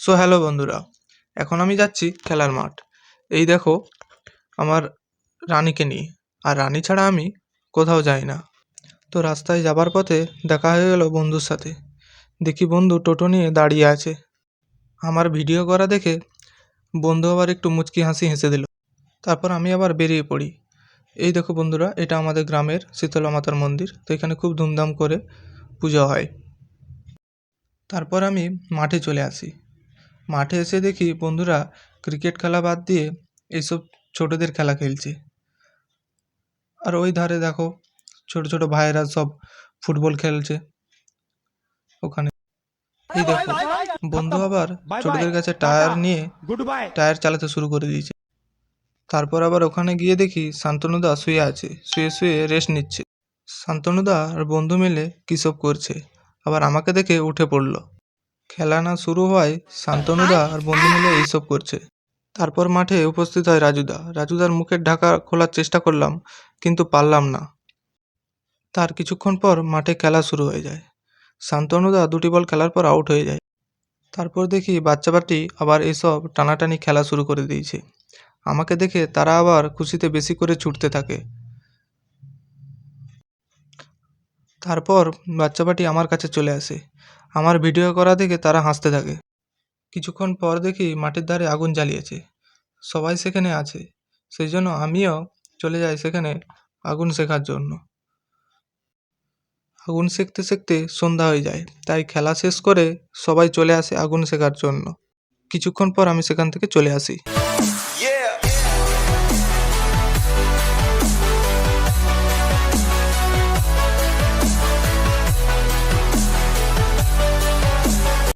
So hello বন্ধুরা, এখন আমি যাচ্ছি খেলার মাঠ। এই দেখো আমার রানীকে নিয়ে। আর রানী ছাড়া আমি কোথাও যাই না। তো রাস্তায় যাবার পথে দেখা হয়ে গেল বন্ধুর সাথে। দেখি বন্ধু টোটো নিয়ে দাঁড়িয়ে আছে। আমার ভিডিও করা দেখে বন্ধু আবার একটু মুচকি হাসি হেসে দিল। তারপর আমি আবার বেরিয়ে পড়ি। এই দেখো বন্ধুরা, এটা আমাদের গ্রামের শীতলা মাতার মন্দির। তো এখানে খুব ধুমধাম করে পুজো হয়। তারপর আমি মাঠে চলে আসি। মাঠে এসে দেখি বন্ধুরা ক্রিকেট খেলা বাদ দিয়ে এইসব ছোটদের খেলা খেলছে। আর ওই ধারে দেখো ছোট ছোট ভাইয়েরা সব ফুটবল খেলছে ওখানে। এই দেখো বন্ধু আবার ছোটদের কাছে টায়ার নিয়ে টায়ার চালাতে শুরু করে দিয়েছে। তারপর আবার ওখানে গিয়ে দেখি শান্তনুদা শুয়ে আছে, শুয়ে শুয়ে রেস্ট নিচ্ছে। শান্তনুদা আর বন্ধু মিলে কী সব করছে, আবার আমাকে দেখে উঠে পড়লো। খেলা না শুরু হওয়ায় শান্তনুদা আর বন্ধু মিলে এইসব করছে। তারপর মাঠে উপস্থিত হয় রাজুদা। রাজুদার মুখের ঢাকা খোলার চেষ্টা করলাম, কিন্তু পারলাম না। তার কিছুক্ষণ পর মাঠে খেলা শুরু হয়ে যায়। শান্তনুদা 2টি বল খেলার পর আউট হয়ে যায়। তারপর দেখি বাচ্চাবাটি আবার এসব টানাটানি খেলা শুরু করে দিয়েছে। আমাকে দেখে তারা আবার খুশিতে বেশি করে ছুটতে থাকে। তারপর বাচ্চাবাটি আমার কাছে চলে আসে। আমার ভিডিও করা দেখে তারা হাসতে থাকে। কিছুক্ষণ পর দেখি মাঠের ধারে আগুন জ্বালিয়েছে। সবাই সেখানে আছে, সেই জন্য আমিও চলে যাই সেখানে আগুন শেখার জন্য। আগুন সেঁকতে সেঁকতে সন্ধ্যা হয়ে যায়, তাই খেলা শেষ করে সবাই চলে আসে আগুন শেখার জন্য। কিছুক্ষণ পর আমি সেখান থেকে চলে আসি।